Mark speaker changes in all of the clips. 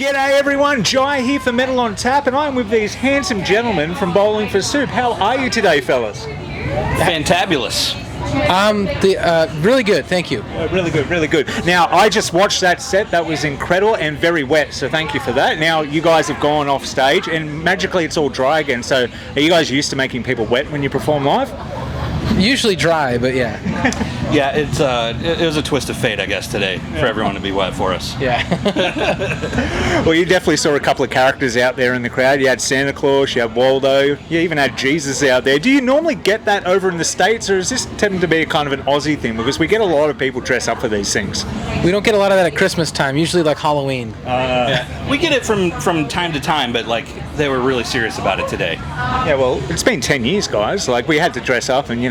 Speaker 1: G'day everyone, Jai here for Metal on Tap, and I'm with these handsome gentlemen from Bowling for Soup. How are you today, fellas?
Speaker 2: Fantabulous.
Speaker 3: Really good, thank you.
Speaker 1: Really good, really good. Now, I just watched that set. That was incredible and very wet, so thank you for that. Now, you guys have gone off stage, and magically it's all dry again, so are you guys used to making people wet when you perform live?
Speaker 3: Usually dry, but yeah.
Speaker 2: Yeah, it was a twist of fate, I guess, today for everyone to be wet for us.
Speaker 3: Yeah.
Speaker 1: Well, you definitely saw a couple of characters out there in the crowd. You had Santa Claus, you had Waldo, you even had Jesus out there. Do you normally get that over in the States, or is this tending to be a kind of an Aussie thing? Because we get a lot of people dress up for these things.
Speaker 3: We don't get a lot of that at Christmas time, usually like Halloween.
Speaker 2: Yeah. We get it from time to time, but like they were really serious about it today.
Speaker 1: Yeah, well, it's been 10 years, guys. Like, we had to dress up and,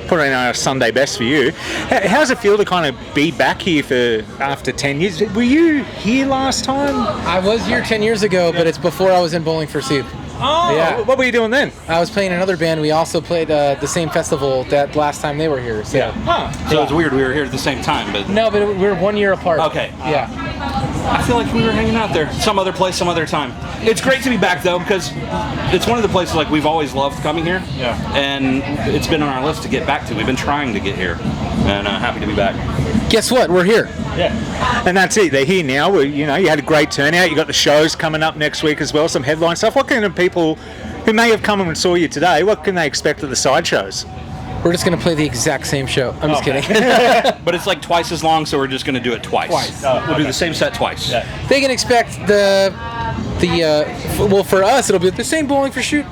Speaker 1: put in our Sunday best for you. How does it feel to kind of be back here after 10 years? Were you here last time?
Speaker 3: I was here 10 years ago, but it's before I was in Bowling for Soup.
Speaker 1: Oh, yeah. What were you doing then?
Speaker 3: I was playing in another band. We also played the same festival that last time they were here. So.
Speaker 1: Yeah. Huh.
Speaker 2: So it's weird we were here at the same time, but...
Speaker 3: No, but we were 1 year apart.
Speaker 2: Okay.
Speaker 3: Yeah.
Speaker 2: I feel like we were hanging out there some other place, some other time. It's great to be back, though, because it's one of the places like we've always loved coming here.
Speaker 1: Yeah.
Speaker 2: And it's been on our list to get back to. We've been trying to get here, and happy to be back.
Speaker 3: Guess what? We're here.
Speaker 1: Yeah. And that's it. They're here now. You had a great turnout. You got the shows coming up next week as well, some headline stuff. What kind of people who may have come and saw you today, what can they expect at the side shows?
Speaker 3: We're just going to play the exact same show. I'm just kidding.
Speaker 2: But it's like twice as long, so we're just going to do it twice. We'll do the same set twice.
Speaker 1: Yeah.
Speaker 3: They can expect well, for us, it'll be the same Bowling for Soup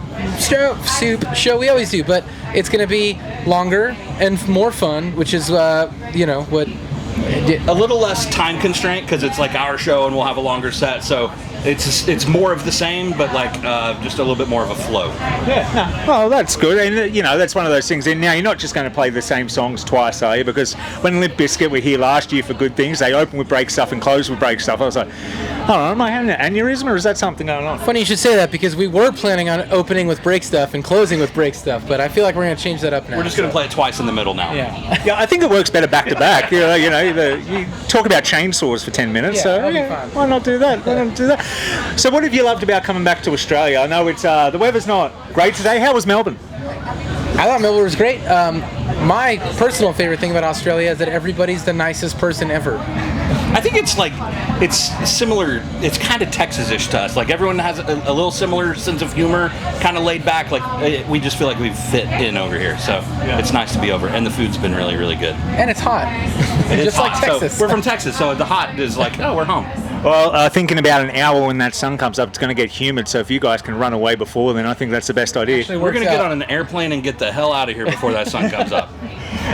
Speaker 3: show we always do, but it's going to be longer and more fun, which is, what...
Speaker 2: A little less time constraint because it's like our show and we'll have a longer set, so it's more of the same, but like just a little bit more of a flow.
Speaker 1: Yeah. Well, that's good, and that's one of those things. And now you're not just going to play the same songs twice, are you? Because when Limp Bizkit were here last year for Good Things, they opened with Break Stuff and closed with Break Stuff. I was like, I don't know, am I having an aneurysm or is that something going on?
Speaker 3: Funny you should say that, because we were planning on opening with Break Stuff and closing with Break Stuff, but I feel like we're going to change that up now.
Speaker 2: We're just going to play it twice in the middle now.
Speaker 3: Yeah.
Speaker 1: Yeah, I think it works better back to back. You talk about chainsaws for 10 minutes, why not do that? Why not do that? So what have you loved about coming back to Australia? I know it's the weather's not great today. How was Melbourne?
Speaker 3: I thought Melbourne was great. My personal favorite thing about Australia is that everybody's the nicest person ever.
Speaker 2: I think it's similar. It's kind of Texas-ish to us. Like everyone has a little similar sense of humor, kind of laid back. Like we just feel like we fit in over here. So It's nice to be over, and the food's been really, really good.
Speaker 3: And it's hot.
Speaker 2: It's
Speaker 3: just
Speaker 2: hot.
Speaker 3: like Texas.
Speaker 2: So we're from Texas, so the hot is like, oh, we're home.
Speaker 1: Well, thinking about an hour when that sun comes up, it's going to get humid. So if you guys can run away before then, I think that's the best idea.
Speaker 3: Actually,
Speaker 2: we're going to get on an airplane and get the hell out of here before that sun comes up.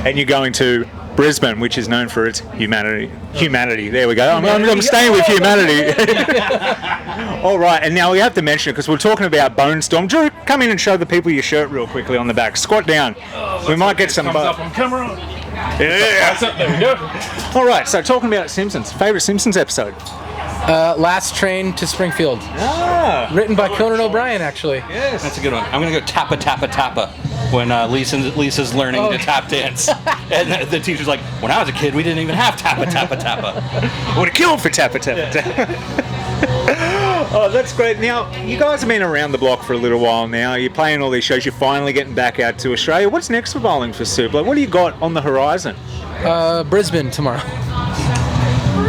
Speaker 1: And you're going to Brisbane, which is known for its humanity. There we go. I'm staying with humanity. All right, and now we have to mention it because we're talking about Bone Storm. Drew, come in and show the people your shirt real quickly on the back. Squat down. We might get some.
Speaker 4: Comes up on camera.
Speaker 1: Yeah.
Speaker 4: There we go.
Speaker 1: All right, so talking about Simpsons. Favorite Simpsons episode?
Speaker 3: Last Train to Springfield. Written by Conan O'Brien, actually.
Speaker 1: Yes.
Speaker 2: That's a good one. I'm going to go tappa, tappa, tappa when Lisa's learning to tap dance. And the teacher's like, when I was a kid, we didn't even have tappa, tappa, tappa.
Speaker 1: I would have killed for tappa, tappa, tappa. Oh, that's great. Now, you guys have been around the block for a little while now. You're playing all these shows. You're finally getting back out to Australia. What's next for Bowling for Soup? Like, what do you got on the horizon?
Speaker 3: Brisbane tomorrow.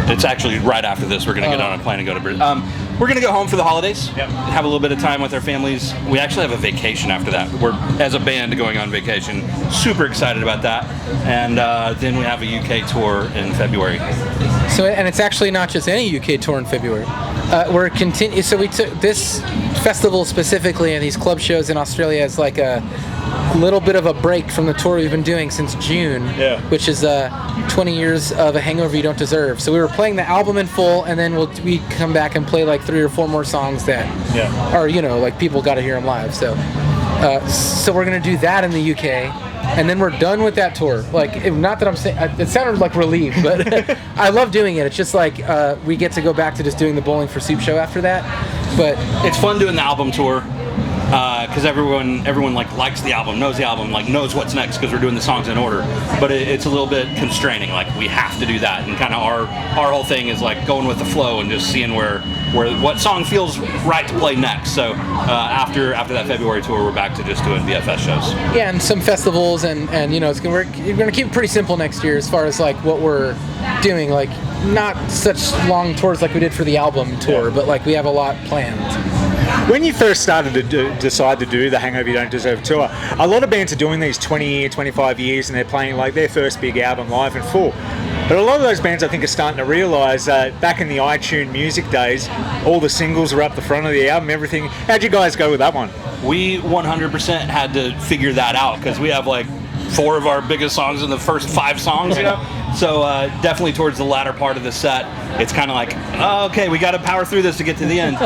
Speaker 2: It's actually right after this. We're going to get on a plane and go to Brisbane. We're going to go home for the holidays, have a little bit of time with our families. We actually have a vacation after that. We're, as a band, going on vacation. Super excited about that. And then we have a UK tour in February.
Speaker 3: So, and it's actually not just any UK tour in February. So we took this festival specifically and these club shows in Australia as like a little bit of a break from the tour we've been doing since June, which is 20 years of A Hangover You Don't Deserve. So we were playing the album in full, and then we come back and play like 3 or 4 more songs that are, like people got to hear them live. So we're gonna do that in the UK, and then we're done with that tour. Like, not that I'm saying it sounded like relief, but I love doing it. It's just like we get to go back to just doing the Bowling for Soup show after that. But
Speaker 2: it's fun doing the album tour. Because everyone like likes the album, knows the album, like knows what's next because we're doing the songs in order. But it's a little bit constraining. Like we have to do that, and kind of our whole thing is like going with the flow and just seeing where what song feels right to play next. So after that February tour, we're back to just doing VFS shows.
Speaker 3: Yeah, and some festivals, and we're going to keep it pretty simple next year as far as like what we're doing. Like not such long tours like we did for the album tour, but like we have a lot planned.
Speaker 1: When you first started to decide to do the Hangover You Don't Deserve tour, a lot of bands are doing these 20 25 years, and they're playing like their first big album live in full. But a lot of those bands, I think, are starting to realise that back in the iTunes music days, all the singles were up the front of the album, everything. How'd you guys go with that one?
Speaker 2: We 100% had to figure that out because we have like 4 of our biggest songs in the first 5 songs, you know? So definitely towards the latter part of the set, it's kind of like, oh, okay, we got to power through this to get to the end.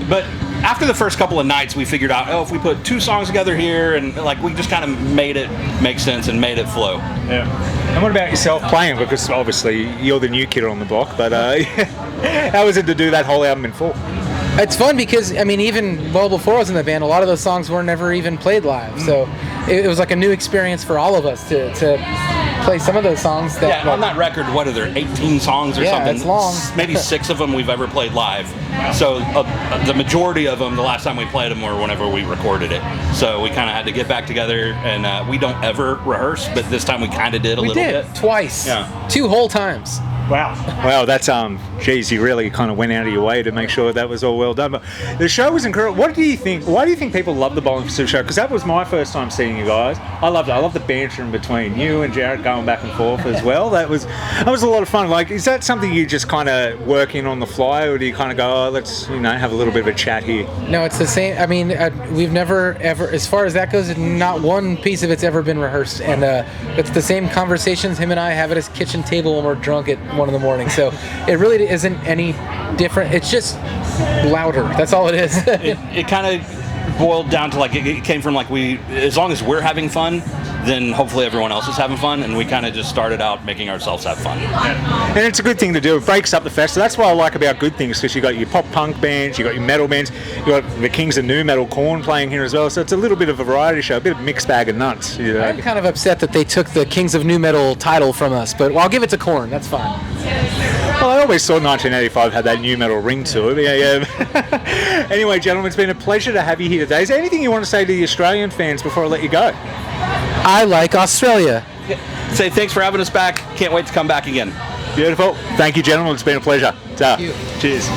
Speaker 2: But after the first couple of nights, we figured out, if we put 2 songs together here, and like we just kind of made it make sense and made it flow.
Speaker 1: Yeah. And what about yourself playing? Because obviously you're the new kid on the block, but how was it to do that whole album in full?
Speaker 3: It's fun because, I mean, even well before I was in the band, a lot of those songs were never even played live. So it was like a new experience for all of us to play some of those songs. That,
Speaker 2: on that record, what are there, 18 songs or something?
Speaker 3: It's long.
Speaker 2: Maybe 6 of them we've ever played live. So the majority of them, the last time we played them were whenever we recorded it. So we kind of had to get back together, and we don't ever rehearse, but this time we kind of did a little bit.
Speaker 3: Twice.
Speaker 2: Yeah.
Speaker 3: 2 whole times.
Speaker 1: Wow, that's geez, you really kind of went out of your way to make sure that was all well done. But the show was incredible. What do you think? Why do you think people love the Bowling for Soup show? Because that was my first time seeing you guys. I loved it. I love the banter in between you and Jaret going back and forth as well. That was a lot of fun. Like, is that something you just kind of work in on the fly, or do you kind of go, let's have a little bit of a chat here?
Speaker 3: No, it's the same. I mean, we've never ever, as far as that goes, not one piece of it's ever been rehearsed, and it's the same conversations him and I have at his kitchen table when we're drunk at 1 a.m. So it really isn't any different. It's just louder. That's all it is.
Speaker 2: it kind of boiled down to like it came from like as long as we're having fun, then hopefully everyone else is having fun, and we kind of just started out making ourselves have fun.
Speaker 1: And it's a good thing to do. It breaks up the festival. That's what I like about Good Things, because you got your pop punk bands, you got your metal bands, you got the Kings of New Metal, Korn playing here as well. So it's a little bit of a variety show, a bit of a mixed bag of nuts.
Speaker 3: I'm kind of upset that they took the Kings of New Metal title from us, but I'll give it to Korn. That's fine.
Speaker 1: Well, I always saw 1985 had that new metal ring to it. Yeah. Anyway, gentlemen, it's been a pleasure to have you here today. Is there anything you want to say to the Australian fans before I let you go?
Speaker 3: I like Australia.
Speaker 2: Say thanks for having us back. Can't wait to come back again.
Speaker 1: Beautiful. Thank you, gentlemen. It's been a pleasure.
Speaker 3: Thank you.
Speaker 1: Cheers.